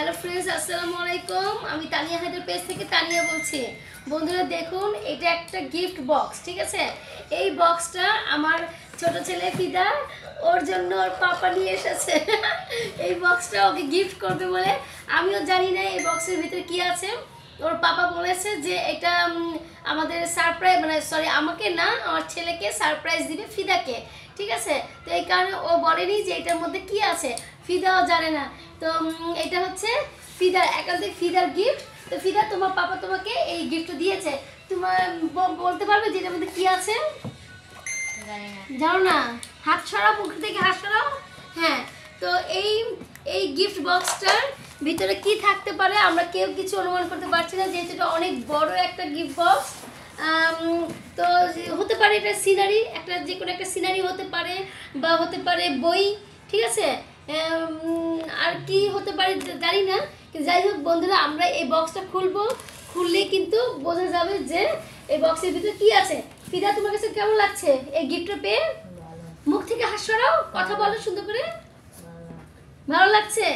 Hello friends, আসসালামু আলাইকুম। আমি তানিয়া হায়দার পেজ থেকে তানিয়া বলছি। বন্ধুরা দেখুন, এটা একটা গিফট বক্স, ঠিক আছে? এই বক্সটা আমার ছোট ছেলে ফিদা ওর জন্য ওর পাপা নিয়ে এসেছে। এই বক্সটা ওকে গিফট করবে বলে। আমিও জানি না এই বক্সের ভিতরে কি আছে। ওর পাপা বলেছে যে এটা আমাদের সারপ্রাইজ, মানে সরি আমাকে না, আমার ছেলেকে সারপ্রাইজ দিবে ফিদাকে, ঠিক আছে? তো এই কারণে ও বলেনি যে এটার মধ্যে কি আছে, ফিদাও জানে না। তো এটা হচ্ছে ফিদার, একাধিক ফিদার গিফট। তো ফিদা, তোমার পাপা তোমাকে এই গিফট দিয়েছে, তোমার বলতে পারবে যে এটার মধ্যে কি আছে? জানো না? হাত সরাও, মুখ থেকে হাত সরাও। হ্যাঁ, তো এই গিফট বক্সটার ভিতরে কি থাকতে পারে আমরা কেউ কিছু অনুমান করতে পারছি না, যেহেতু এটা অনেক বড় একটা গিফট বক্স। তো হতে পারে এটা সিনারি, একটা যে কোনো একটা সিনারি হতে পারে, বা হতে পারে বই, ঠিক আছে? আর কি হতে পারে জানি না। যাই হোক বন্ধুরা, আমরা এই বক্সটা খুললেই কিন্তু বোঝা যাবে যে এই বক্সের ভিতরে কি আছে। ফিদা, তোমার কাছে কেমন লাগছে এই গিফটটা পেয়ে? মুখ থেকে হাত সরাও, কথা বলো সুন্দর করে। ভালো লাগছে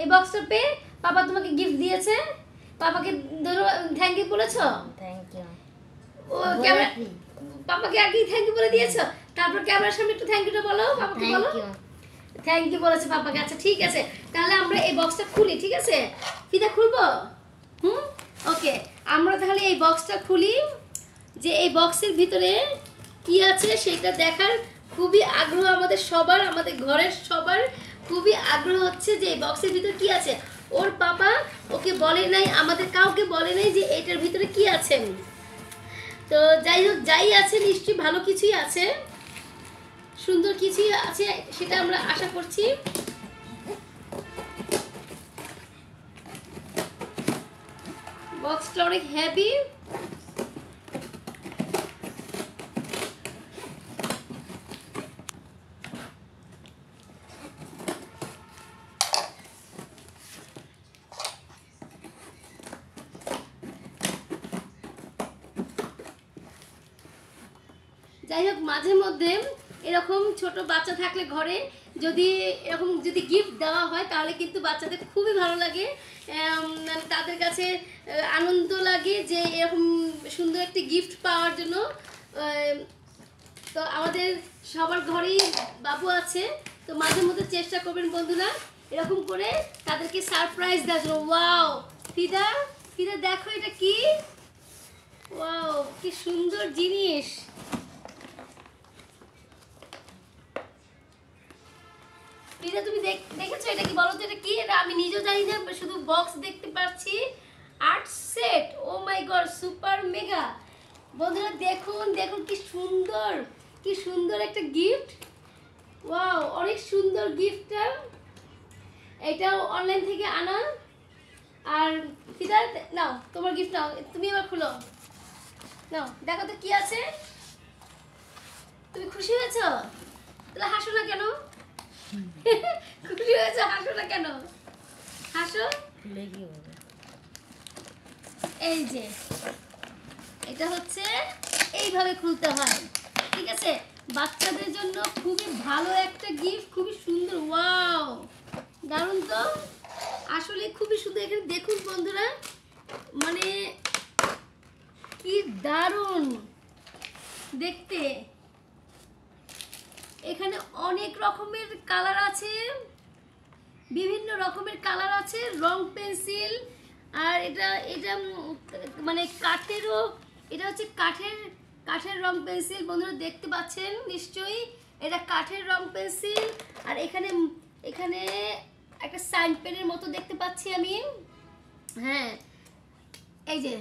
এই বক্সটা পেয়ে? পাপা তোমাকে গিফট দিয়েছে, পাপাকে থ্যাংক ইউ বলেছো? Thank you. ও ক্যামেরা, পাপাকে আগে থ্যাংক ইউ বলে দিয়েছো, তারপর ক্যামেরার সামনে একটু থ্যাংক ইউটা বলো, পাপাকে বলো। থ্যাংক ইউ বলেছে পাপাকে। আচ্ছা ঠিক আছে, তাহলে আমরা এই বক্সটা খুলি, ঠিক আছে? ফিদা খুলবো? ওকে, আমরা তাহলে এই বক্সটা খুলি, যে এই বক্সের ভিতরে কি আছে সেটা দেখার খুবই আগ্রহ আমাদের সবার, আমাদের ঘরের সবার খুবই আগ্রহ হচ্ছে যে এই বক্সের ভিতরে কি আছে। ওর পাপা ওকে বলে নাই, আমাদের কাউকে বলে নাই যে এটার ভিতরে কি আছে। তো যাই হোক, যাই আছে নিশ্চয়ই ভালো কিছুই আছে, সুন্দর কিছুই আছে, সেটা আমরা আশা করছি। বক্সটা অনেক হেভি। যাই হোক, মাঝে মধ্যে এরকম ছোট বাচ্চা থাকলে ঘরে যদি এরকম যদি গিফট দেওয়া হয় তাহলে কিন্তু বাচ্চাদের খুবই ভালো লাগে, তাদের কাছে আনন্দ লাগে যে এরকম সুন্দর একটি গিফট পাওয়ার জন্য। তো আমাদের সবার ঘরেই বাবু আছে, তো মাঝে মধ্যে চেষ্টা করবেন বন্ধুরা এরকম করে তাদেরকে সারপ্রাইজ দেওয়ার জন্য। ওয়াও ফিদা, ফিদা দেখো এটা কি! ওয়াও, কি সুন্দর জিনিস! ফিদা, তুমি দেখেছো এটা কি? বলো তো এটা কি? এটা আমি নিজেও জানি না, শুধু বক্স দেখতে পাচ্ছি। আর্ট সেট, ও মাই গড, সুপার মেগা! বন্ধুরা দেখুন, দেখুন কি সুন্দর, কি সুন্দর একটা গিফট। ওয়াও, অনেক সুন্দর গিফটটা। এটাও অনলাইন থেকে আনা। আর ফিদা নাও, তোমার গিফট নাও, তুমি এবার খুলো, নাও দেখো তো কি আছে। তুমি খুশি হয়েছো? তাহলে হাসো না কেন? খুশি হয়েছে, হাসো না কেন? হাসো। এই যে এটা হচ্ছে এইভাবে খুলতে হয়, ঠিক আছে? বাচ্চাদের জন্য খুবই ভালো একটা গিফট, খুবই সুন্দর। ওয়াও, দারুণ তো, আসলে খুবই সুন্দর। এখানে দেখুন বন্ধুরা, মানে কি দারুণ দেখতে। এখানে অনেক রকমের কালার আছে, বিভিন্ন রকমের কালার আছে, রং পেন্সিল। আর এটা এটা মানে কাঠেরও, এটা হচ্ছে কাঠের রং পেন্সিল। বন্ধুরা দেখতে পাচ্ছেন নিশ্চয়ই, এটা কাঠের রং পেন্সিল। আর এখানে এখানে একটা সাইন পেনের মতো দেখতে পাচ্ছি আমি। হ্যাঁ, এই যে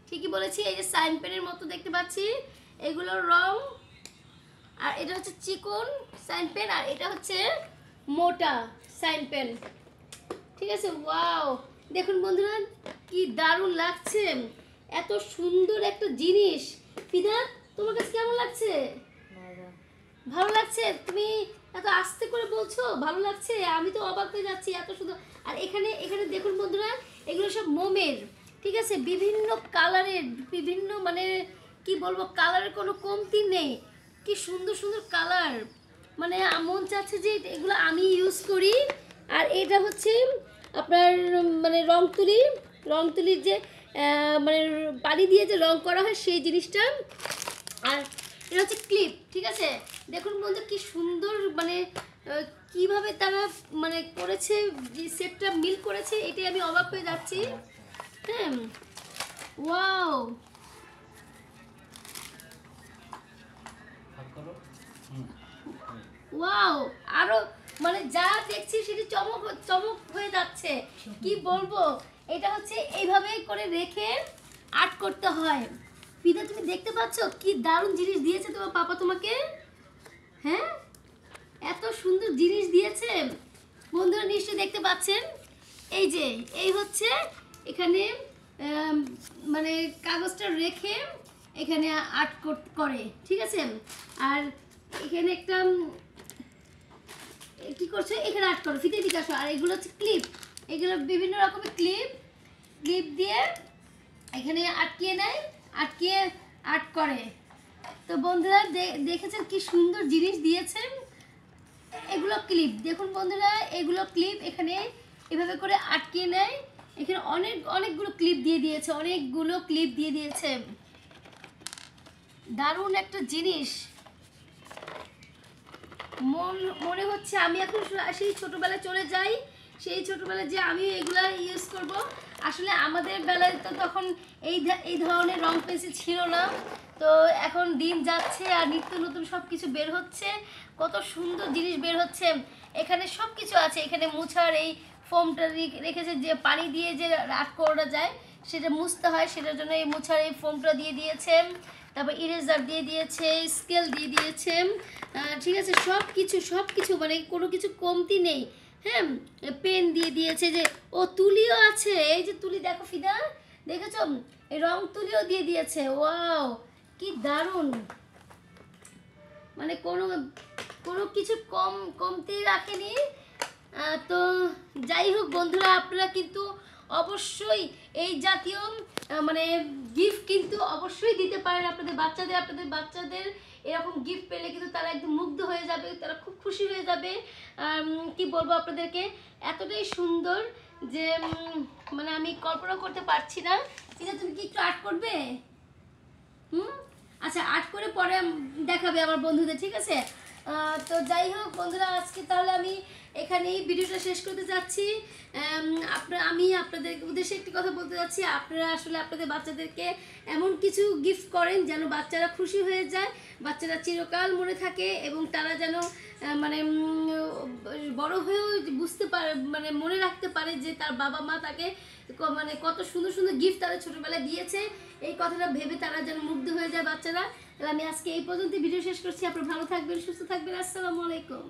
ঠিকই বলেছি, এই যে সাইন পেনের মতো দেখতে পাচ্ছি, এগুলোর রং। আর এটা হচ্ছে চিকন সাইন পেন, আর এটা হচ্ছে মোটা সাইন পেন, ঠিক আছে? ওয়াও, দেখুন বন্ধুরা কি দারুণ লাগছে, এত সুন্দর একটা জিনিস। ফিদা, তোমার কাছে কেমন লাগছে? ভালো লাগছে? তুমি এত আস্তে করে বলছো ভালো লাগছে, আমি তো অবাক হয়ে যাচ্ছি, এত সুন্দর। আর এখানে এখানে দেখুন বন্ধুরা, এগুলো সব মোমের, ঠিক আছে? বিভিন্ন কালারের, বিভিন্ন মানে কি বলবো, কালারের কোনো কমতি নেই। কি সুন্দর সুন্দর কালার, মানে মন চাচ্ছে যে এগুলো আমি ইউজ করি। আর এটা হচ্ছে আপনার মানে রং তুলির যে মানে পানি দিয়ে যে রং করা হয় সেই জিনিসটা। আর এটা হচ্ছে ক্লিপ, ঠিক আছে। দেখুন বন্ধু কি সুন্দর মানে কিভাবে তারা মানে করেছে, যে সেটটা মিল করেছে, এটাই আমি অবাক হয়ে যাচ্ছি। হ্যাঁ, ওয়াও, ওয়াও, আরো মানে যা দেখছি সেটি চমক চমক হয়ে যাচ্ছে, কি বলবো। এটা হচ্ছে এইভাবে করে রেখে আর্ট করতে হয়। ফিদা তুমি দেখতে পাচ্ছ কি দারুণ জিনিস দিয়েছে তোমার পাপা তোমাকে। হ্যাঁ, এত সুন্দর জিনিস দিয়েছে বন্ধুরা, নিশ্চয়ই দেখতে পাচ্ছেন। এই যে এই হচ্ছে এখানে মানে কাগজটা রেখে এখানে আর্ট করে, ঠিক আছে। আর এখানে একটা কি করছে, এখানে আর্ট করো, ফিতে দিকে আসো। আর এগুলো হচ্ছে ক্লিপ, এগুলো বিভিন্ন রকমের ক্লিপ দিয়ে এখানে আটকিয়ে নেয়, আটকিয়ে আর্ট করে। তো বন্ধুরা দেখেছেন কি সুন্দর জিনিস দিয়েছেন। এগুলো ক্লিপ, দেখুন বন্ধুরা, এগুলো ক্লিপ এখানে এভাবে করে আটকিয়ে নেয়। এখানে অনেকগুলো ক্লিপ দিয়ে দিয়েছে, অনেকগুলো ক্লিপ দিয়ে দিয়েছে। দারুণ একটা জিনিস। মনে হচ্ছে আমি এখন সেই ছোটবেলায় চলে যাই, সেই ছোটবেলায় যে আমি এগুলা ইউজ করব। আসলে আমাদের বেলায় তো তখন এই ধরনের রং পেন্সিল ছিল না। তো এখন দিন যাচ্ছে আর নিত্য নতুন সব কিছু বের হচ্ছে, কত সুন্দর জিনিস বের হচ্ছে। এখানে সব কিছু আছে, এখানে মুছার এই ফোমটা রেখেছে, যে পানি দিয়ে যে রাগ করা যায় সেটা মুছতে হয়, সেটার জন্য এই মুছার এই ফোমটা দিয়ে দিয়েছে। তারপর ইরেজার দিয়ে দিয়েছে, স্কেল দিয়ে দিয়েছে, ঠিক আছে। সব কিছু মানে কোনো কিছু কমতি নেই। হ্যাঁ, পেন দিয়ে দিয়েছে, যে ও তুলিও আছে, এই যে তুলি দেখো ফিদা, দেখেছো, এই রং তুলিও দিয়ে দিয়েছে। ওয়াও, কি দারুণ, মানে কোনো কিছু কমতি রাখেনি। তো যাই হোক বন্ধুরা, আপনারা কিন্তু অবশ্যই এই জাতীয় মানে গিফট কিন্তু অবশ্যই দিতে পারেন আপনাদের বাচ্চাদের এরকম গিফট পেলে কিন্তু তারা একদম মুগ্ধ হয়ে যাবে, তারা খুব খুশি হয়ে যাবে। কি বলবো আপনাদেরকে, এতটাই সুন্দর যে মানে আমি কল্পনা করতে পারছি না। ঠিক আছে, তুমি কি একটু আর্ট করবে? আচ্ছা, আর্ট করে পরে দেখাবে আমার বন্ধুদের, ঠিক আছে। তো যাই হোক বন্ধুরা, আজকে তাহলে আমি এখানেই ভিডিওটা শেষ করতে যাচ্ছি। আমি আপনাদের উদ্দেশ্যে একটি কথা বলতে যাচ্ছি, আপনারা আসলে আপনাদের বাচ্চাদেরকে এমন কিছু গিফট করেন যেন বাচ্চারা খুশি হয়ে যায়, বাচ্চারা চিরকাল মনে থাকে, এবং তারা যেন মানে বড় হয়েও বুঝতে পারে, মানে মনে রাখতে পারে যে তার বাবা মা তাকে মানে কত সুন্দর সুন্দর গিফট তাদের ছোটোবেলায় দিয়েছে। এই কথাটা ভেবে তারা যেন মুগ্ধ হয়ে যায় বাচ্চারা। তাহলে আমি আজকে এই পর্যন্ত ভিডিও শেষ করছি। আপনারা ভালো থাকবেন, সুস্থ থাকবেন। আসসালামু আলাইকুম।